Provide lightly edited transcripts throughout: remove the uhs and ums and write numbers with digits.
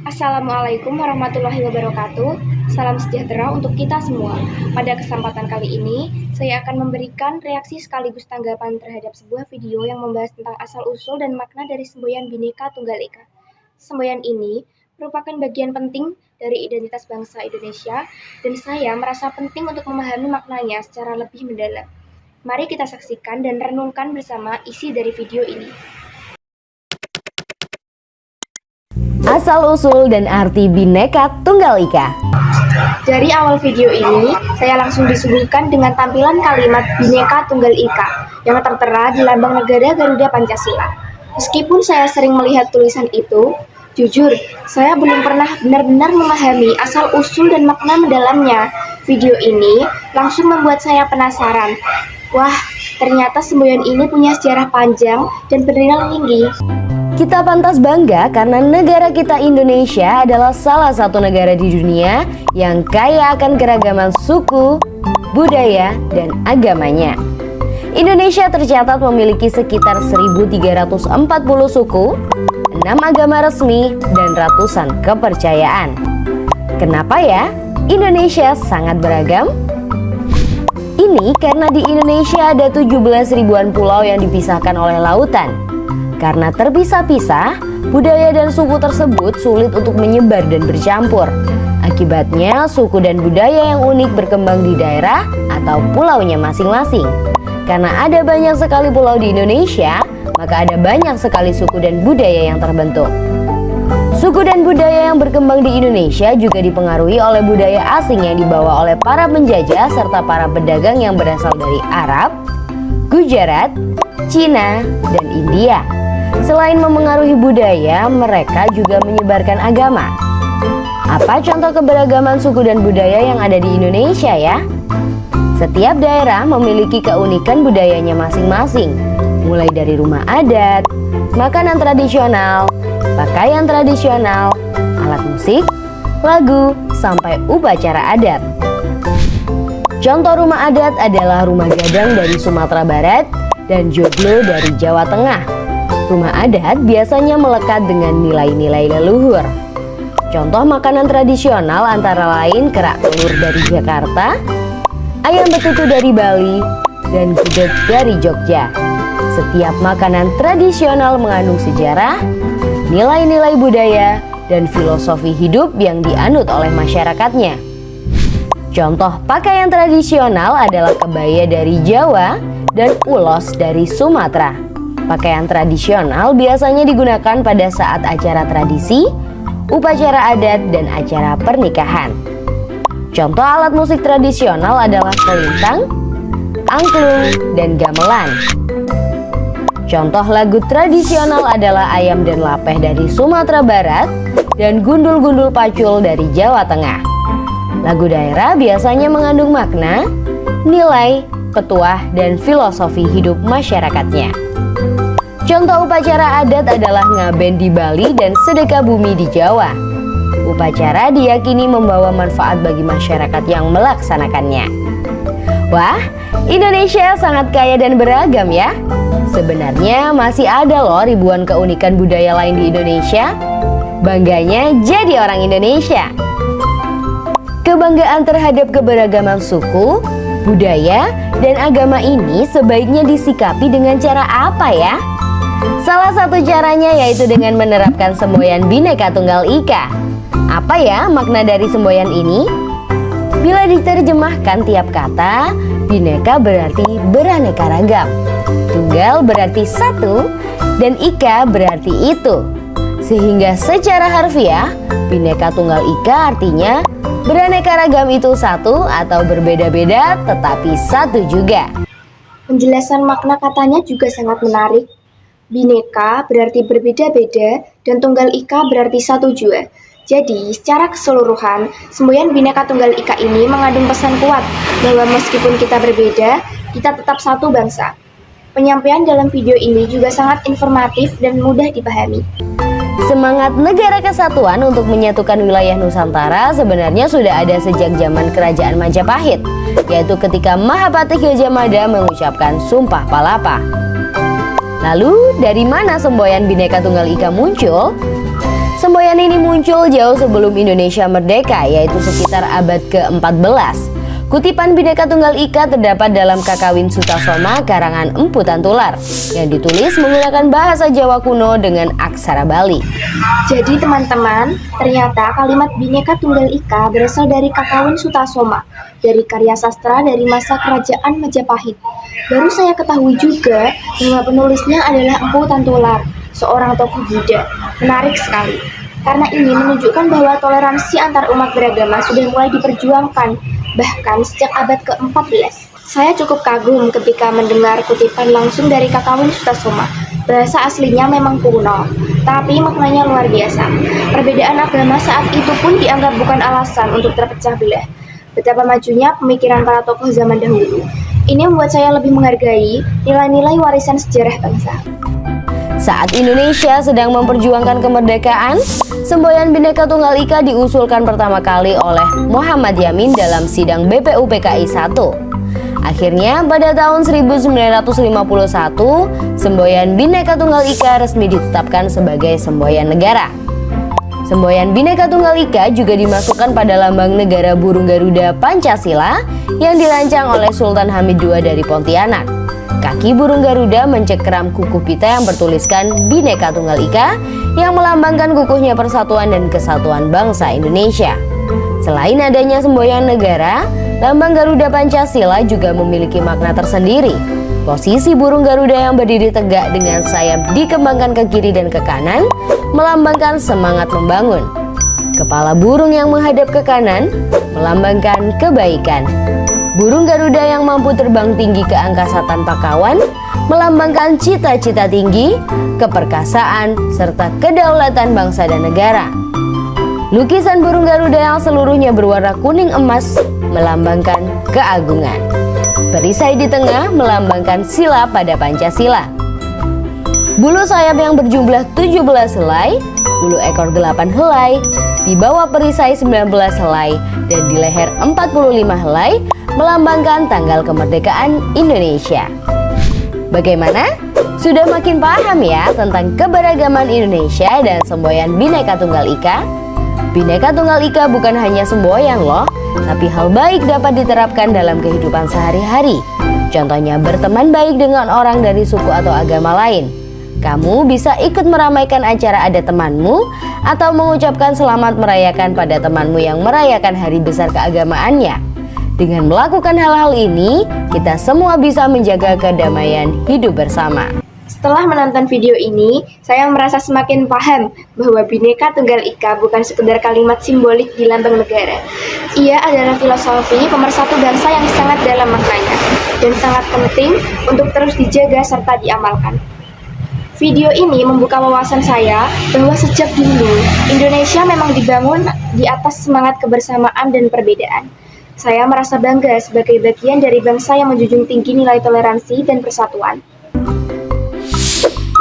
Assalamualaikum warahmatullahi wabarakatuh. Salam sejahtera untuk kita semua. Pada kesempatan kali ini, saya akan memberikan reaksi sekaligus tanggapan terhadap sebuah video yang membahas tentang asal-usul dan makna dari semboyan Bhinneka Tunggal Ika. Semboyan ini merupakan bagian penting dari identitas bangsa Indonesia, dan saya merasa penting untuk memahami maknanya secara lebih mendalam. Mari kita saksikan dan renungkan bersama isi dari video ini. Asal-usul dan arti Bhinneka Tunggal Ika. Dari awal video ini, saya langsung disuguhkan dengan tampilan kalimat Bhinneka Tunggal Ika yang tertera di lambang negara Garuda Pancasila. Meskipun saya sering melihat tulisan itu, jujur, saya belum pernah benar-benar memahami asal-usul dan makna mendalamnya. Video ini langsung membuat saya penasaran. Wah, ternyata semboyan ini punya sejarah panjang dan bernilai tinggi. Kita pantas bangga karena negara kita Indonesia adalah salah satu negara di dunia yang kaya akan keragaman suku, budaya, dan agamanya. Indonesia tercatat memiliki sekitar 1.340 suku, 6 agama resmi, dan ratusan kepercayaan. Kenapa ya Indonesia sangat beragam? Ini karena di Indonesia ada 17 ribuan pulau yang dipisahkan oleh lautan. Karena terpisah-pisah, budaya dan suku tersebut sulit untuk menyebar dan bercampur. Akibatnya, suku dan budaya yang unik berkembang di daerah atau pulaunya masing-masing. Karena ada banyak sekali pulau di Indonesia, maka ada banyak sekali suku dan budaya yang terbentuk. Suku dan budaya yang berkembang di Indonesia juga dipengaruhi oleh budaya asing yang dibawa oleh para penjajah serta para pedagang yang berasal dari Arab, Gujarat, Cina, dan India. Selain memengaruhi budaya, mereka juga menyebarkan agama. Apa contoh keberagaman suku dan budaya yang ada di Indonesia ya? Setiap daerah memiliki keunikan budayanya masing-masing, mulai dari rumah adat, makanan tradisional, pakaian tradisional, alat musik, lagu, sampai upacara adat. Contoh rumah adat adalah rumah gadang dari Sumatera Barat dan joglo dari Jawa Tengah. Rumah adat biasanya melekat dengan nilai-nilai leluhur. Contoh makanan tradisional antara lain kerak telur dari Jakarta, ayam betutu dari Bali, dan gudeg dari Jogja. Setiap makanan tradisional mengandung sejarah, nilai-nilai budaya, dan filosofi hidup yang dianut oleh masyarakatnya. Contoh pakaian tradisional adalah kebaya dari Jawa dan ulos dari Sumatera. Pakaian tradisional biasanya digunakan pada saat acara tradisi, upacara adat, dan acara pernikahan. Contoh alat musik tradisional adalah kolintang, angklung, dan gamelan. Contoh lagu tradisional adalah ayam dan lapeh dari Sumatera Barat dan gundul-gundul pacul dari Jawa Tengah. Lagu daerah biasanya mengandung makna, nilai, petuah, dan filosofi hidup masyarakatnya. Contoh upacara adat adalah ngaben di Bali dan sedekah bumi di Jawa. Upacara diyakini membawa manfaat bagi masyarakat yang melaksanakannya. Wah, Indonesia sangat kaya dan beragam ya. Sebenarnya masih ada loh ribuan keunikan budaya lain di Indonesia. Bangganya jadi orang Indonesia. Kebanggaan terhadap keberagaman suku, budaya, dan agama ini sebaiknya disikapi dengan cara apa ya? Salah satu caranya yaitu dengan menerapkan semboyan Bhinneka Tunggal Ika. Apa ya makna dari semboyan ini? Bila diterjemahkan tiap kata, Bhinneka berarti beraneka ragam, Tunggal berarti satu, dan Ika berarti itu. Sehingga secara harfiah, Bhinneka Tunggal Ika artinya beraneka ragam itu satu atau berbeda-beda tetapi satu juga. Penjelasan makna katanya juga sangat menarik. Bhinneka berarti berbeda-beda dan Tunggal Ika berarti satu jua. Jadi, secara keseluruhan, semboyan Bhinneka Tunggal Ika ini mengandung pesan kuat bahwa meskipun kita berbeda, kita tetap satu bangsa. Penyampaian dalam video ini juga sangat informatif dan mudah dipahami. Semangat negara kesatuan untuk menyatukan wilayah Nusantara sebenarnya sudah ada sejak zaman Kerajaan Majapahit, yaitu ketika Mahapatih Gajah Mada mengucapkan Sumpah Palapa. Lalu, dari mana semboyan Bhinneka Tunggal Ika muncul? Semboyan Semboyan ini muncul jauh sebelum Indonesia merdeka, yaitu sekitar abad ke-14. Kutipan Bhinneka Tunggal Ika terdapat dalam Kakawin Sutasoma karangan Empu Tantular yang ditulis menggunakan bahasa Jawa kuno dengan aksara Bali. Jadi teman-teman, ternyata kalimat Bhinneka Tunggal Ika berasal dari Kakawin Sutasoma, dari karya sastra dari masa Kerajaan Majapahit. Baru saya ketahui juga bahwa penulisnya adalah Empu Tantular, seorang tokoh Buddha. Menarik sekali, karena ini menunjukkan bahwa toleransi antar umat beragama sudah mulai diperjuangkan, bahkan sejak abad ke-14. Saya cukup kagum ketika mendengar kutipan langsung dari Kakawin Sutasoma. Bahasa aslinya memang kuno, tapi maknanya luar biasa. Perbedaan agama saat itu pun dianggap bukan alasan untuk terpecah belah. Betapa majunya pemikiran para tokoh zaman dahulu. Ini membuat saya lebih menghargai nilai-nilai warisan sejarah bangsa. Saat Indonesia sedang memperjuangkan kemerdekaan, semboyan Bhinneka Tunggal Ika diusulkan pertama kali oleh Muhammad Yamin dalam sidang BPUPKI 1. Akhirnya pada tahun 1951, semboyan Bhinneka Tunggal Ika resmi ditetapkan sebagai semboyan negara. Semboyan Bhinneka Tunggal Ika juga dimasukkan pada lambang negara burung Garuda Pancasila yang dirancang oleh Sultan Hamid II dari Pontianak. Kaki burung Garuda mencekram kukuh pita yang bertuliskan Bhinneka Tunggal Ika yang melambangkan kukuhnya persatuan dan kesatuan bangsa Indonesia. Selain adanya semboyan negara, lambang Garuda Pancasila juga memiliki makna tersendiri. Posisi burung Garuda yang berdiri tegak dengan sayap dikembangkan ke kiri dan ke kanan melambangkan semangat membangun. Kepala burung yang menghadap ke kanan melambangkan kebaikan. Burung Garuda yang mampu terbang tinggi ke angkasa tanpa kawan melambangkan cita-cita tinggi, keperkasaan, serta kedaulatan bangsa dan negara. Lukisan burung Garuda yang seluruhnya berwarna kuning emas melambangkan keagungan. Perisai di tengah melambangkan sila pada Pancasila. Bulu sayap yang berjumlah 17 helai, bulu ekor 8 helai, di bawah perisai 19 helai, dan di leher 45 helai melambangkan tanggal kemerdekaan Indonesia. Bagaimana? Sudah makin paham ya tentang keberagaman Indonesia dan semboyan Bhinneka Tunggal Ika? Bhinneka Tunggal Ika bukan hanya semboyan loh, tapi hal baik dapat diterapkan dalam kehidupan sehari-hari. Contohnya berteman baik dengan orang dari suku atau agama lain. Kamu bisa ikut meramaikan acara adat temanmu atau mengucapkan selamat merayakan pada temanmu yang merayakan hari besar keagamaannya. Dengan melakukan hal-hal ini, kita semua bisa menjaga kedamaian hidup bersama. Setelah menonton video ini, saya merasa semakin paham bahwa Bhinneka Tunggal Ika bukan sekedar kalimat simbolik di lambang negara. Ia adalah filosofi pemersatu bangsa yang sangat dalam maknanya dan sangat penting untuk terus dijaga serta diamalkan. Video ini membuka wawasan saya bahwa sejak dulu Indonesia memang dibangun di atas semangat kebersamaan dan perbedaan. Saya merasa bangga sebagai bagian dari bangsa yang menjunjung tinggi nilai toleransi dan persatuan.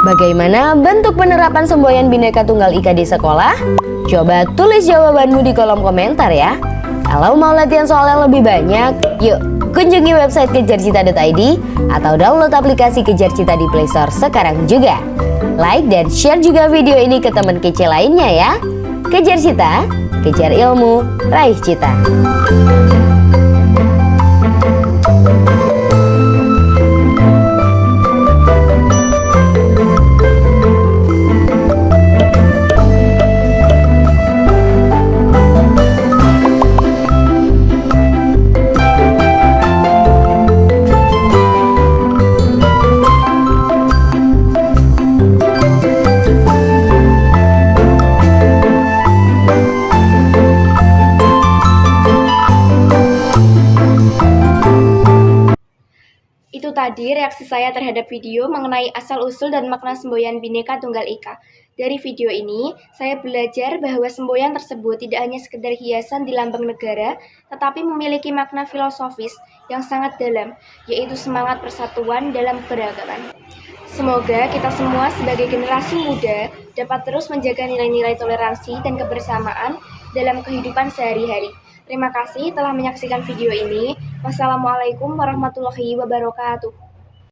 Bagaimana bentuk penerapan semboyan Bhinneka Tunggal Ika di sekolah? Coba tulis jawabanmu di kolom komentar ya. Kalau mau latihan soal yang lebih banyak, yuk kunjungi website kejarcita.id atau download aplikasi Kejar Cita di Play Store sekarang juga. Like dan share juga video ini ke teman kece lainnya ya. Kejar Cita, kejar ilmu, raih cita. Itu tadi reaksi saya terhadap video mengenai asal-usul dan makna semboyan Bhinneka Tunggal Ika. Dari video ini, saya belajar bahwa semboyan tersebut tidak hanya sekedar hiasan di lambang negara, tetapi memiliki makna filosofis yang sangat dalam, yaitu semangat persatuan dalam keberagaman. Semoga kita semua sebagai generasi muda dapat terus menjaga nilai-nilai toleransi dan kebersamaan dalam kehidupan sehari-hari. Terima kasih telah menyaksikan video ini. Wassalamualaikum warahmatullahi wabarakatuh.